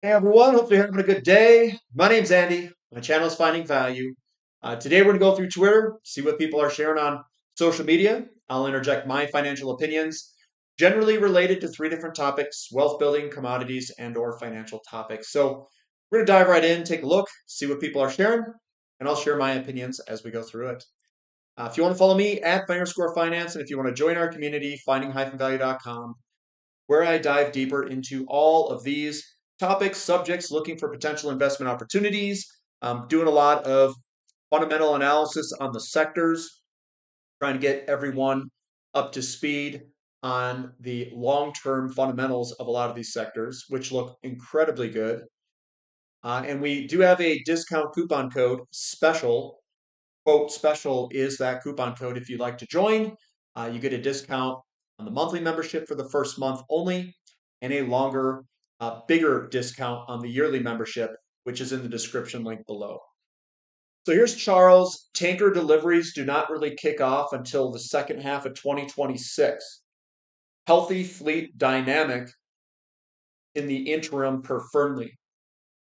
Hey everyone, hopefully you're having a good day. My name's Andy. My channel is Finding Value. Today we're going to go through Twitter, see what people are sharing on social media. I'll interject my financial opinions, generally related to three different topics: wealth building, commodities, and/or financial topics. So we're going to dive right in, take a look, see what people are sharing, and I'll share my opinions as we go through it. If you want to follow me at _finance, and if you want to join our community, finding-value.com, where I dive deeper into all of these topics, subjects, looking for potential investment opportunities, doing a lot of fundamental analysis on the sectors, trying to get everyone up to speed on the long-term fundamentals of a lot of these sectors, which look incredibly good. And we do have a discount coupon code special. Quote, special is that coupon code if you'd like to join. You get a discount on the monthly membership for the first month only, and a longer, bigger discount on the yearly membership, which is in the description link below. So here's Charles. Tanker deliveries do not really kick off until the second half of 2026. Healthy fleet dynamic in the interim per Fernley.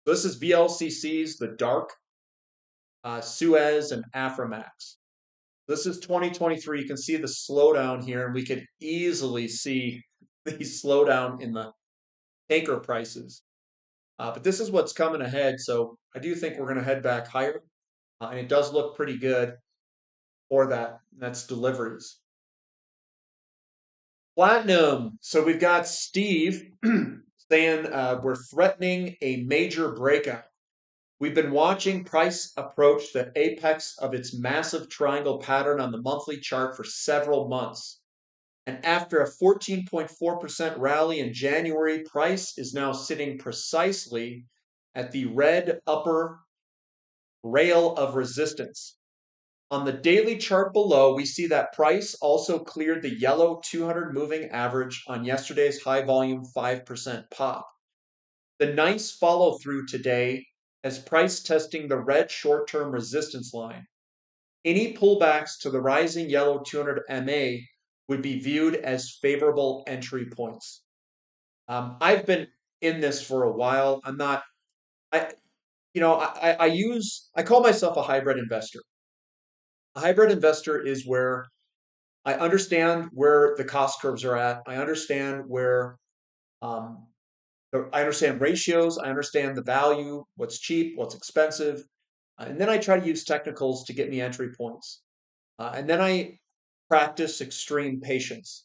This is VLCCs, the dark, Suez, and Aframax. This is 2023. You can see the slowdown here, and we could easily see the slowdown in the tanker prices. But this is what's coming ahead. So I do think we're going to head back higher. And it does look pretty good for that. That's deliveries. Platinum. So we've got Steve saying we're threatening a major breakout. We've been watching price approach the apex of its massive triangle pattern on the monthly chart for several months. And after a 14.4% rally in January, price is now sitting precisely at the red upper rail of resistance. On the daily chart below, we see that price also cleared the yellow 200 moving average on yesterday's high volume 5% pop. The nice follow through today as price testing the red short-term resistance line. Any pullbacks to the rising yellow 200 MA would be viewed as favorable entry points. I've been in this for a while. I'm not, I, I call myself a hybrid investor. A hybrid investor is where I understand where the cost curves are at. I understand where, um, I understand ratios. I understand the value, what's cheap, what's expensive. And then I try to use technicals to get me entry points. And then I practice extreme patience.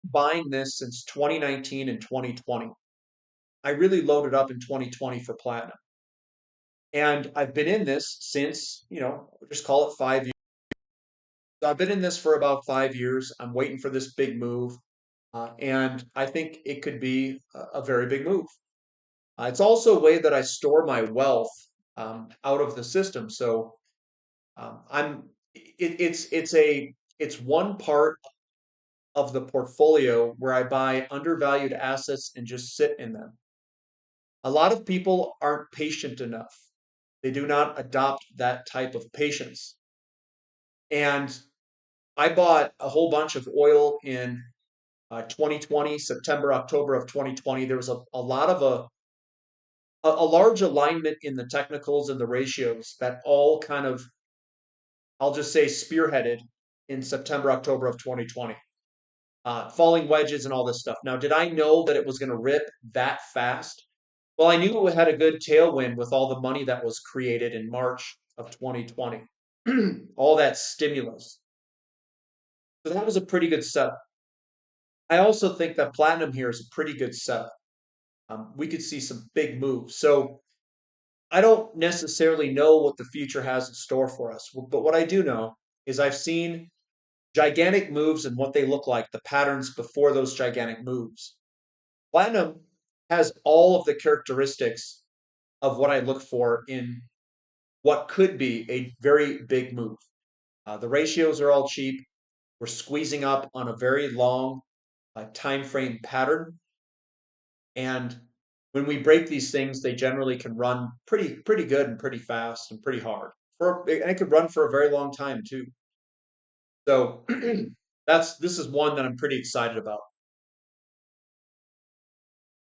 Buying this since 2019 and 2020. I really loaded up in 2020 for platinum. And I've been in this since, just call it 5 years. So I've been in this for about 5 years. I'm waiting for this big move. And I think it could be a very big move. It's also a way that I store my wealth out of the system. So I'm it's one part of the portfolio where I buy undervalued assets and just sit in them. A lot of people aren't patient enough. They do not adopt that type of patience. And I bought a whole bunch of oil in 2020, September, October of 2020. There was a lot of a large alignment in the technicals and the ratios that all kind of, I'll just say, spearheaded in September, October of 2020. Falling wedges and all this stuff. Now, did I know that it was going to rip that fast? Well, I knew it had a good tailwind with all the money that was created in March of 2020, all that stimulus. So that was a pretty good setup. I also think that platinum here is a pretty good setup. We could see some big moves. So I don't necessarily know what the future has in store for us, but what I do know is I've seen gigantic moves and what they look like, the patterns before those gigantic moves. Platinum has all of the characteristics of what I look for in what could be a very big move. The ratios are all cheap. We're squeezing up on a very long time frame pattern, and when we break these things, they generally can run pretty good and pretty fast and pretty hard. And it could run for a very long time too. So this is one that I'm pretty excited about.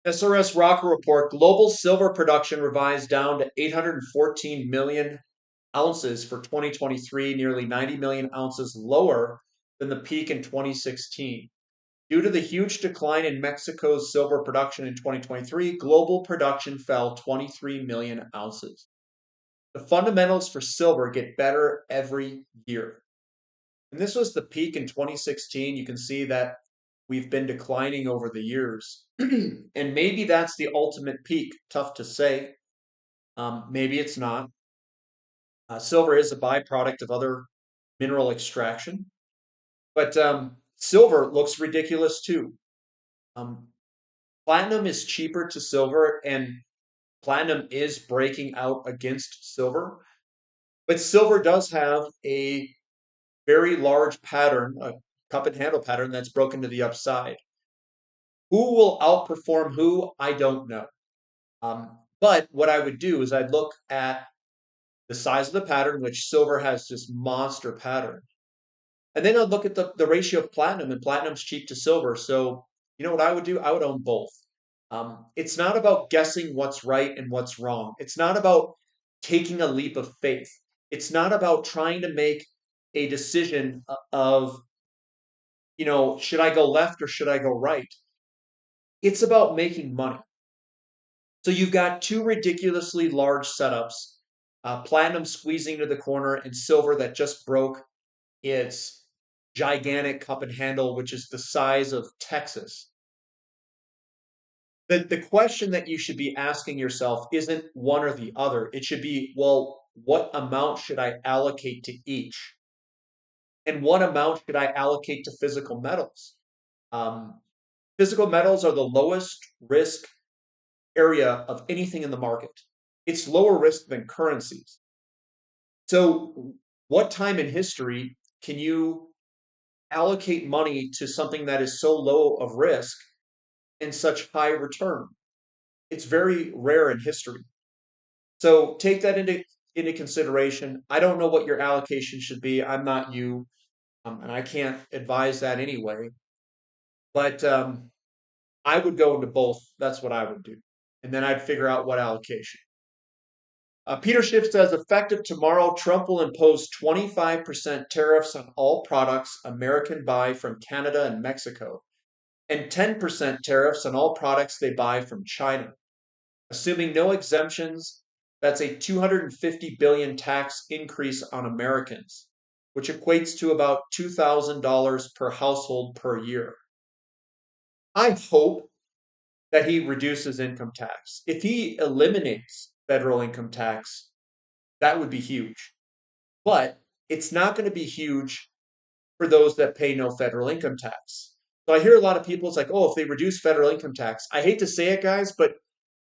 SRS Rocker report, global silver production revised down to 814 million ounces for 2023, nearly 90 million ounces lower than the peak in 2016. Due to the huge decline in Mexico's silver production in 2023, global production fell 23 million ounces. The fundamentals for silver get better every year. And this was the peak in 2016. You can see that we've been declining over the years. And maybe that's the ultimate peak. Tough to say. Maybe it's not. Silver is a byproduct of other mineral extraction. But silver looks ridiculous too. Um, Platinum is cheaper to silver, and platinum is breaking out against silver. But silver does have a very large pattern, a cup and handle pattern that's broken to the upside. Who will outperform who? I don't know. But what I would do is I'd look at the size of the pattern, which silver has this monster pattern. And then I'd look at the ratio of platinum, and platinum's cheap to silver. So, you know what I would do? I would own both. It's not about guessing what's right and what's wrong. It's not about taking a leap of faith. It's not about trying to make a decision of, should I go left or should I go right? It's about making money. So you've got two ridiculously large setups, platinum squeezing to the corner and silver that just broke its gigantic cup and handle, which is the size of Texas. The question that you should be asking yourself isn't one or the other. It should be, well, what amount should I allocate to each? And what amount should I allocate to physical metals? Um, Physical metals are the lowest risk area of anything in the market. It's lower risk than currencies. So, what time in history can you allocate money to something that is so low of risk and such high return? It's very rare in history. So take that into consideration. I don't know what your allocation should be. I'm not you, and I can't advise that anyway. But I would go into both. That's what I would do, and then I'd figure out what allocation. Peter Schiff says, effective tomorrow, Trump will impose 25% tariffs on all products American buy from Canada and Mexico, and 10% tariffs on all products they buy from China. Assuming no exemptions, that's a 250 billion tax increase on Americans, which equates to about $2,000 per household per year. I hope that he reduces income tax. If he eliminates federal income tax, that would be huge. But it's not going to be huge for those that pay no federal income tax. So I hear a lot of people, it's like, oh, if they reduce federal income tax, I hate to say it, guys, but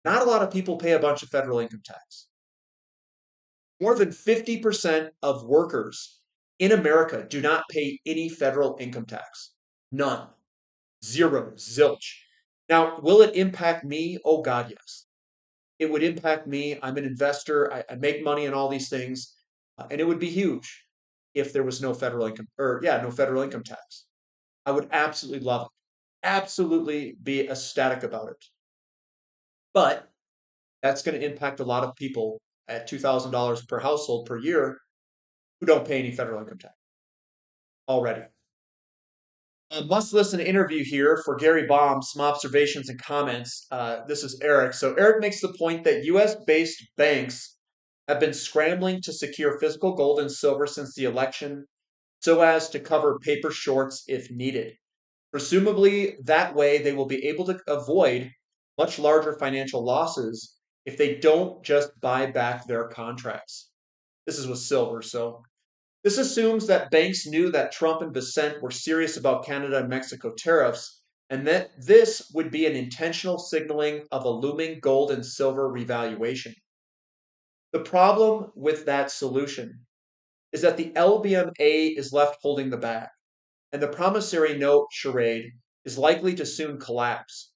not a lot of people pay a bunch of federal income tax. More than 50% of workers in America do not pay any federal income tax. None. Zero. Zilch. Now, will it impact me? Oh, God, yes. It would impact me. I'm an investor. I make money in all these things. And it would be huge if there was no federal income, no federal income tax. I would absolutely love it. Absolutely be ecstatic about it. But that's going to impact a lot of people at $2,000 per household per year who don't pay any federal income tax already. A must listen interview here for Gary Baum, some observations and comments. This is Eric. So, Eric makes the point that US based banks have been scrambling to secure physical gold and silver since the election so as to cover paper shorts if needed. Presumably, that way they will be able to avoid much larger financial losses if they don't just buy back their contracts. This is with silver, so this assumes that banks knew that Trump and Bessent were serious about Canada and Mexico tariffs, and that this would be an intentional signaling of a looming gold and silver revaluation. The problem with that solution is that the LBMA is left holding the bag, and the promissory note charade is likely to soon collapse.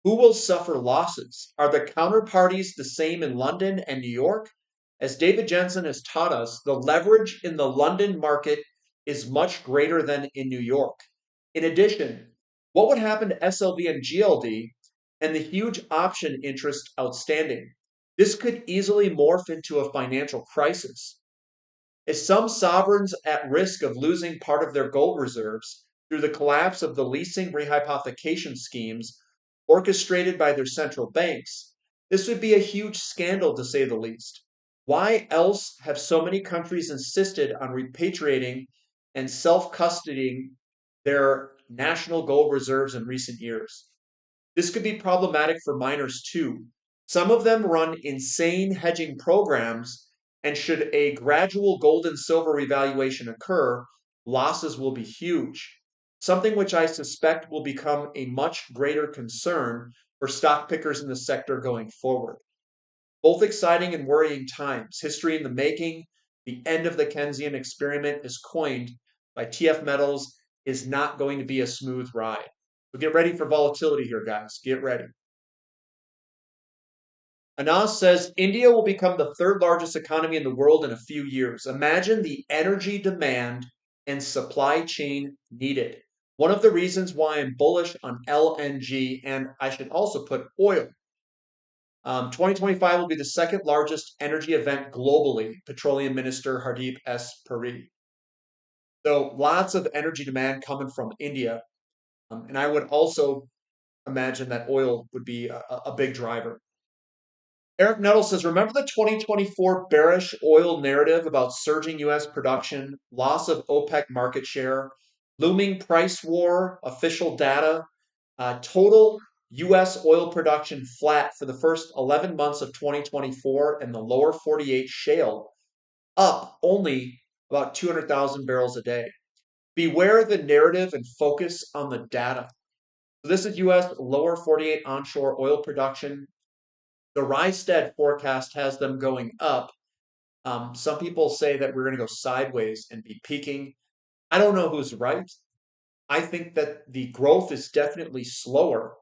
Who will suffer losses? Are the counterparties the same in London and New York? As David Jensen has taught us, the leverage in the London market is much greater than in New York. In addition, what would happen to SLV and GLD and the huge option interest outstanding. This could easily morph into a financial crisis. As some sovereigns at risk of losing part of their gold reserves through the collapse of the leasing rehypothecation schemes orchestrated by their central banks, this would be a huge scandal to say the least. Why else have so many countries insisted on repatriating and self custodying their national gold reserves in recent years? This could be problematic for miners too. Some of them run insane hedging programs, and should a gradual gold and silver revaluation occur, losses will be huge. Something which I suspect will become a much greater concern for stock pickers in the sector going forward. Both exciting and worrying times. History in the making. The end of the Keynesian experiment is coined by TF Metals is not going to be a smooth ride. So get ready for volatility here, guys. Get ready. Anas says India will become the third largest economy in the world in a few years. Imagine the energy demand and supply chain needed. One of the reasons why I'm bullish on LNG, and I should also put oil. 2025 will be the second largest energy event globally, Petroleum Minister Hardeep S. Puri. So lots of energy demand coming from India. And I would also imagine that oil would be a big driver. Eric Nettle says, remember the 2024 bearish oil narrative about surging U.S. production, loss of OPEC market share, looming price war, official data, total U.S. oil production flat for the first 11 months of 2024, and the lower 48 shale up only about 200,000 barrels a day. Beware the narrative and focus on the data. So this is U.S. lower 48 onshore oil production. The Rystad forecast has them going up. Some people say that we're going to go sideways and be peaking. I don't know who's right. I think that the growth is definitely slower,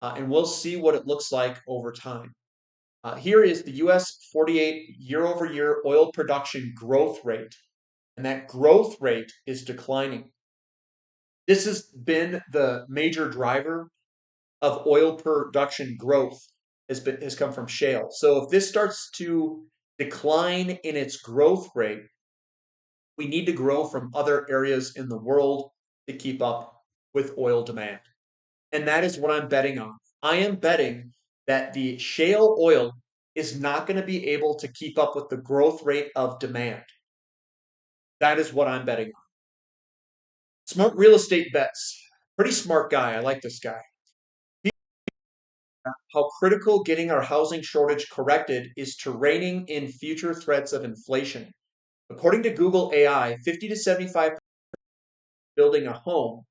and we'll see what it looks like over time. Here is the US 48 year over year oil production growth rate, and that growth rate is declining. This has been the major driver of oil production growth has come from shale. So if this starts to decline in its growth rate, we need to grow from other areas in the world to keep up with oil demand. And that is what I'm betting on. I am betting that the shale oil is not going to be able to keep up with the growth rate of demand. That is what I'm betting on. Smart real estate bets. Pretty smart guy. I like this guy. How critical getting our housing shortage corrected is to reining in future threats of inflation. According to Google AI, 50 to 75% building a home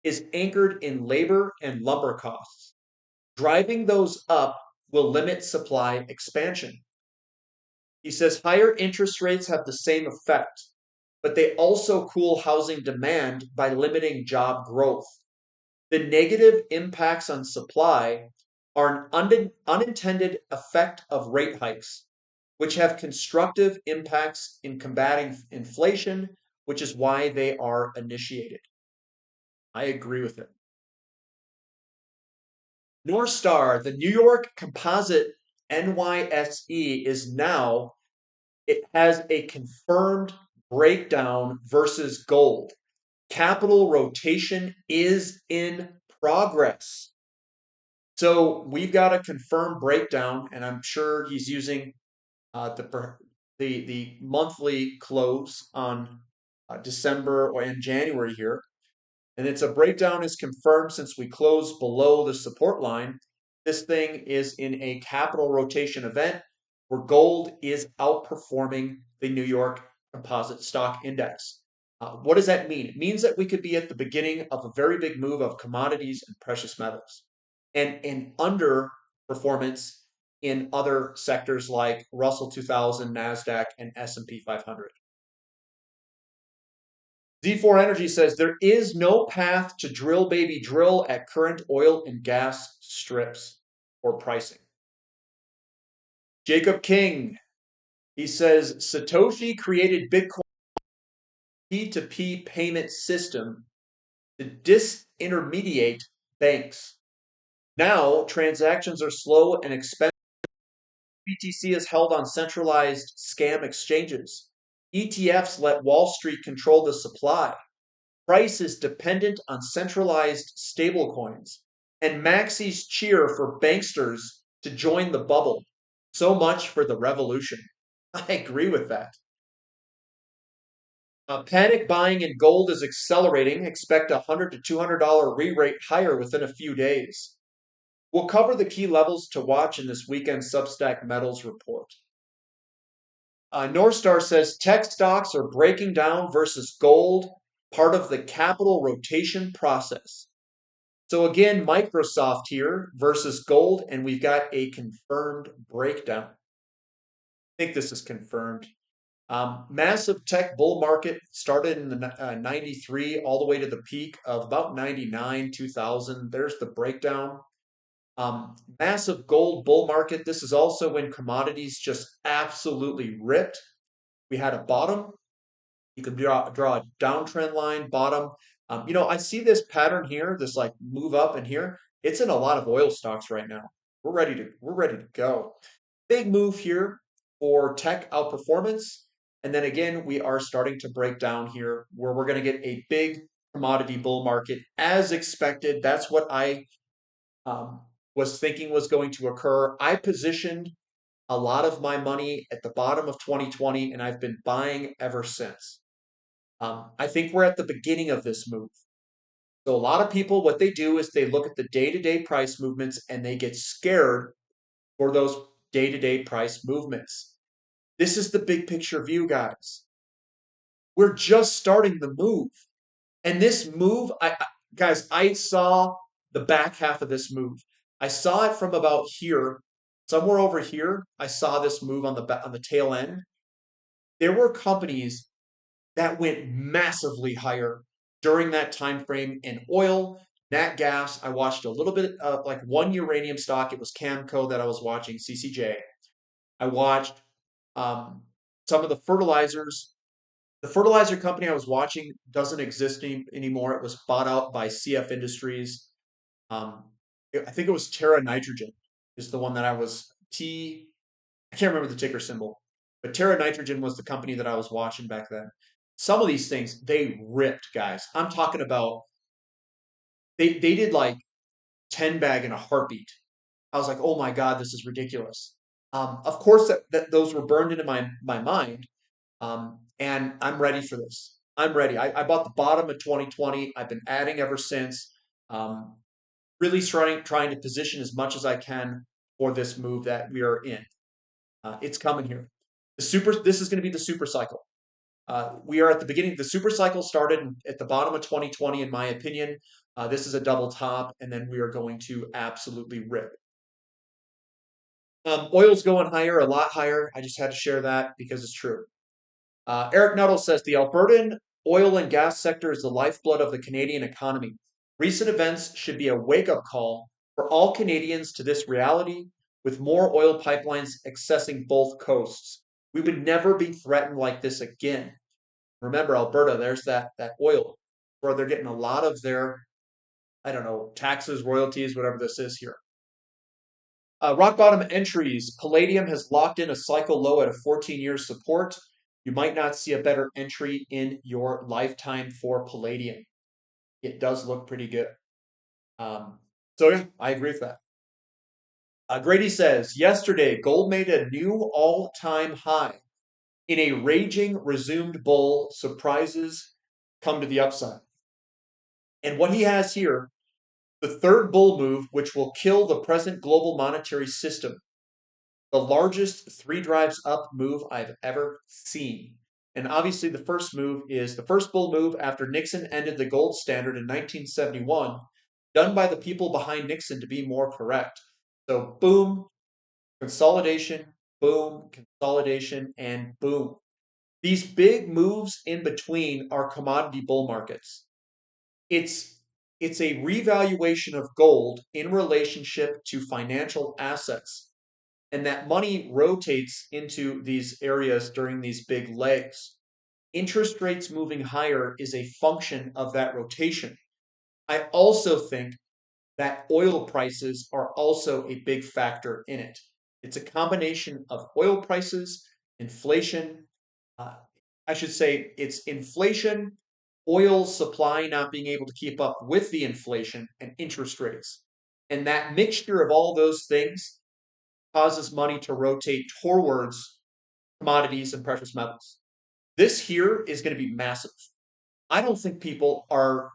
is anchored in labor and lumber costs. Driving those up will limit supply expansion. He says higher interest rates have the same effect, but they also cool housing demand by limiting job growth. The negative impacts on supply are an unintended effect of rate hikes, which have constructive impacts in combating inflation, which is why they are initiated. I agree with it. North Star, the New York Composite NYSE is now, it has a confirmed breakdown versus gold. Capital rotation is in progress. So we've got a confirmed breakdown, and I'm sure he's using the monthly close on December or in January here. And it's a breakdown is confirmed since we closed below the support line. This thing is in a capital rotation event where gold is outperforming the New York Composite Stock Index. What does that mean? It means that we could be at the beginning of a very big move of commodities and precious metals, and an underperformance in other sectors like Russell 2000, NASDAQ, and S&P 500. Z4 Energy says there is no path to drill baby drill at current oil and gas strips or pricing. Jacob King, he says Satoshi created Bitcoin P2P payment system to disintermediate banks. Now, transactions are slow and expensive. BTC is held on centralized scam exchanges. ETFs let Wall Street control the supply. Price is dependent on centralized stablecoins. And maxis cheer for banksters to join the bubble. So much for the revolution. I agree with that. Panic buying in gold is accelerating. Expect a $100 to $200 re-rate higher within a few days. We'll cover the key levels to watch in this weekend Substack Metals report. Northstar says tech stocks are breaking down versus gold, part of the capital rotation process. So again, Microsoft here versus gold, and we've got a confirmed breakdown. I think this is confirmed. Massive tech bull market started in the 93 all the way to the peak of about 99, 2000. There's the breakdown. Massive gold bull market. This is also when commodities just absolutely ripped. We had a bottom. You can draw a downtrend line, bottom. I see this pattern here, this like move up in here. It's in a lot of oil stocks right now. We're ready to go. Big move here for tech outperformance. And then again, we are starting to break down here where we're going to get a big commodity bull market as expected. That's what I um, was thinking was going to occur. I positioned a lot of my money at the bottom of 2020, and I've been buying ever since. I think we're at the beginning of this move. So a lot of people, what they do is they look at the day-to-day price movements and they get scared for those day-to-day price movements. This is the big picture view, guys. We're just starting the move. And this move, guys, I saw the back half of this move. I saw it from about here, somewhere over here. I saw this move on the tail end. There were companies that went massively higher during that time frame in oil, nat gas. I watched a little bit of like one uranium stock. It was Camco that I was watching, CCJ. I watched um, some of the fertilizers. The fertilizer company I was watching doesn't exist anymore. It was bought out by CF Industries. Um, I think it was Terra Nitrogen is the one that I was I can't remember the ticker symbol, but Terra Nitrogen was the company that I was watching back then. Some of these things they ripped, guys. I'm talking about they did like 10 bag in a heartbeat. I was like, oh my God, this is ridiculous. Of course, that those were burned into my mind, and I'm ready for this. I'm ready. I bought the bottom of 2020. I've been adding ever since. Um, really trying to position as much as I can for this move that we are in. It's coming here. This is going to be the super cycle. We are at the beginning. The super cycle started at the bottom of 2020, in my opinion. This is a double top, and then we are going to absolutely rip. Oil's going higher, a lot higher. I just had to share that because it's true. Eric Nuttall says the Albertan oil and gas sector is the lifeblood of the Canadian economy. Recent events should be a wake-up call for all Canadians to this reality, with more oil pipelines accessing both coasts. We would never be threatened like this again. Remember, Alberta, there's that oil where they're getting a lot of their, I don't know, taxes, royalties, whatever this is here. Rock bottom entries. Palladium has locked in a cycle low at a 14-year support. You might not see a better entry in your lifetime for Palladium. It does look pretty good. So yeah, I agree with that. Grady says, yesterday, gold made a new all-time high. In a raging resumed bull, surprises come to the upside. And what he has here, the third bull move, which will kill the present global monetary system, the largest three drives up move I've ever seen. And obviously, the first move is the first bull move after Nixon ended the gold standard in 1971, done by the people behind Nixon to be more correct. So, boom, consolidation, boom, consolidation, and boom. These big moves in between are commodity bull markets. It's it's a revaluation of gold in relationship to financial assets. And that money rotates into these areas during these big legs. Interest rates moving higher is a function of that rotation. I also think that oil prices are also a big factor in it. It's a combination of oil prices, inflation. Uh, I should say it's inflation, oil supply not being able to keep up with the inflation, and interest rates. And that mixture of all those things causes money to rotate towards commodities and precious metals. This here is going to be massive. I don't think people are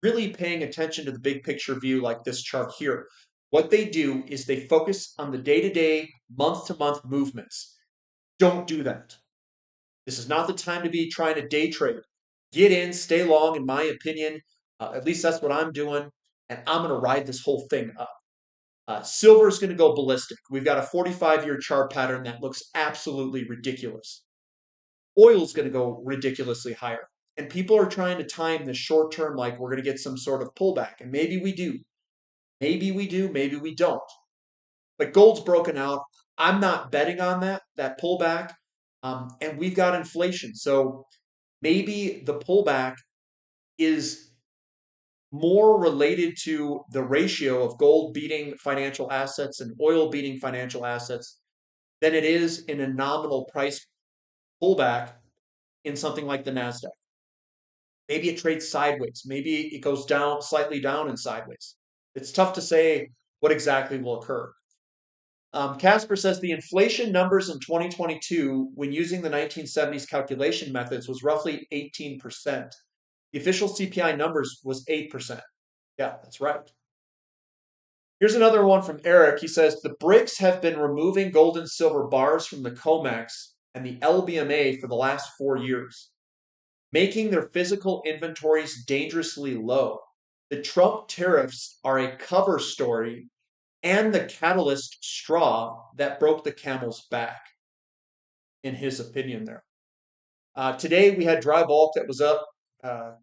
really paying attention to the big picture view like this chart here. What they do is they focus on the day to day, month to month movements. Don't do that. This is not the time to be trying to day trade. Get in, stay long, in my opinion. At least that's what I'm doing. And I'm going to ride this whole thing up. Silver is going to go ballistic. We've got a 45-year chart pattern that looks absolutely ridiculous. Oil is going to go ridiculously higher. And people are trying to time the short term like we're going to get some sort of pullback. And maybe we do. Maybe we do. Maybe we don't. But gold's broken out. I'm not betting on that pullback. And we've got inflation. So maybe the pullback is more related to the ratio of gold beating financial assets and oil beating financial assets than it is in a nominal price pullback in something like the NASDAQ. Maybe it trades sideways. Maybe it goes down, slightly down and sideways. It's tough to say what exactly will occur. Casper says the inflation numbers in 2022, when using the 1970s calculation methods, was roughly 18%. The official CPI numbers was 8%. Yeah, that's right. Here's another one from Eric. He says the BRICS have been removing gold and silver bars from the COMEX and the LBMA for the last 4 years, making their physical inventories dangerously low. The Trump tariffs are a cover story and the catalyst straw that broke the camel's back, in his opinion there. Today we had dry bulk that was up,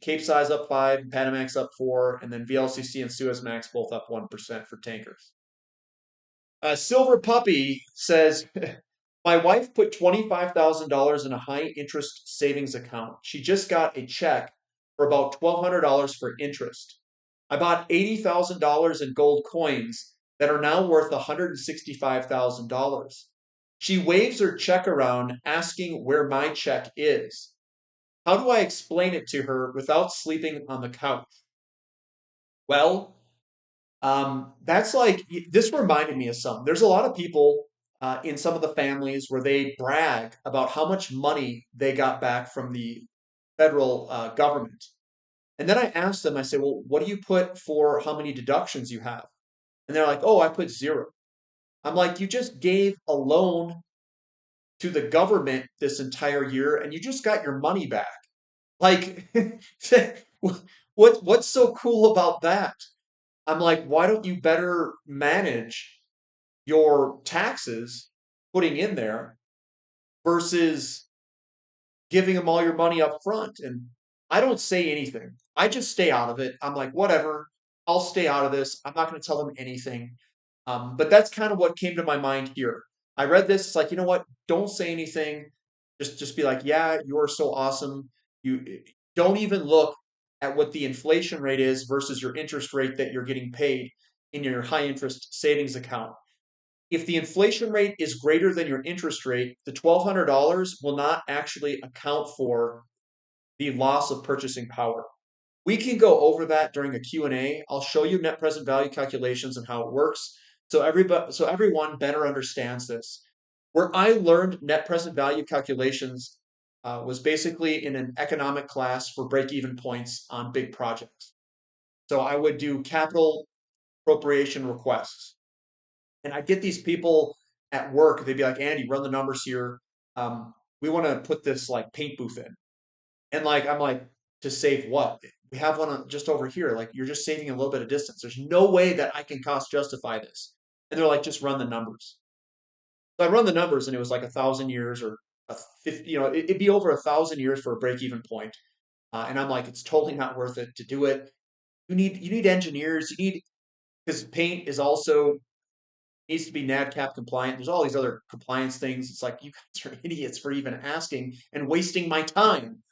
Capesize up 5, Panamax up 4, and then VLCC and Suezmax both up 1% for tankers. Silver Puppy says, my wife put $25,000 in a high interest savings account. She just got a check for about $1,200 for interest. I bought $80,000 in gold coins that are now worth $165,000. She waves her check around asking where my check is. How do I explain it to her without sleeping on the couch? Well, that's like, this reminded me of something. There's a lot of people in some of the families where they brag about how much money they got back from the federal government. And then I asked them, I say, well, what do you put for how many deductions you have? And they're like, oh, I put 0. I'm like, you just gave a loan to the government this entire year and you just got your money back. Like, what's so cool about that? I'm like, why don't you better manage your taxes putting in there versus giving them all your money up front? And I don't say anything. I just stay out of it. I'm like, whatever, I'll stay out of this. I'm not going to tell them anything. But that's kind of what came to my mind here. I read this. It's like, you know what? Don't say anything. Just be like, yeah, you're so awesome. You don't even look at what the inflation rate is versus your interest rate that you're getting paid in your high interest savings account. If the inflation rate is greater than your interest rate, the $1,200 will not actually account for the loss of purchasing power. We can go over that during a Q&A. I'll show you net present value calculations and how it works so everyone better understands this. Where I learned net present value calculations was basically in an economic class for break-even points on big projects. So I would do capital appropriation requests. And I'd get these people at work, they'd be like, Andy, run the numbers here. We want to put this like paint booth in. And like, I'm like, to save what? We have one just over here. Like, you're just saving a little bit of distance. There's no way that I can cost justify this. And they're like, just run the numbers. So I run the numbers, and it was like 1,000 years or a 50. It'd be over 1,000 years for a break-even point. And I'm like, it's totally not worth it to do it. You need engineers. Because paint is also needs to be NADCAP compliant. There's all these other compliance things. It's like, you guys are idiots for even asking and wasting my time.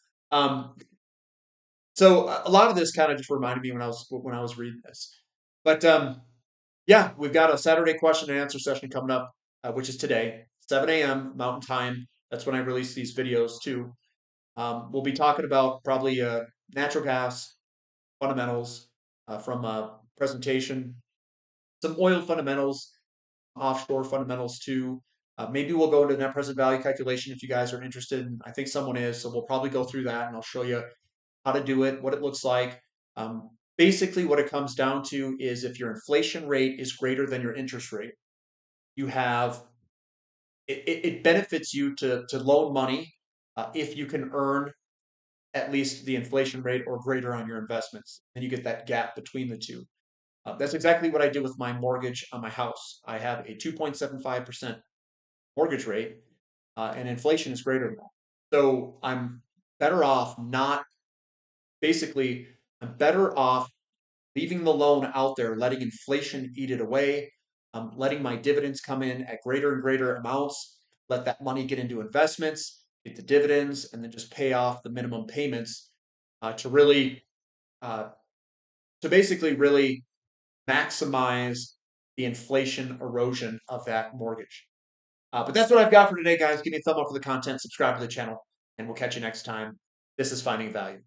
So a lot of this kind of just reminded me when I was reading this. But yeah, we've got a Saturday question and answer session coming up, which is today, 7 a.m. Mountain Time. That's when I release these videos too. We'll be talking about probably natural gas fundamentals from a presentation, some oil fundamentals, offshore fundamentals too. Maybe we'll go into net present value calculation if you guys are interested. I think someone is, so we'll probably go through that and I'll show you how to do it, what it looks like. Basically, what it comes down to is if your inflation rate is greater than your interest rate, you have it benefits you to loan money if you can earn at least the inflation rate or greater on your investments, and you get that gap between the two. That's exactly what I did with my mortgage on my house. I have a 2.75% mortgage rate, and inflation is greater than that. So I'm better off not, basically, I'm better off leaving the loan out there, letting inflation eat it away, letting my dividends come in at greater and greater amounts, let that money get into investments, get the dividends, and then just pay off the minimum payments to really, uh, to basically really maximize the inflation erosion of that mortgage. But that's what I've got for today, guys. Give me a thumb up for the content, subscribe to the channel, and we'll catch you next time. This is Finding Value.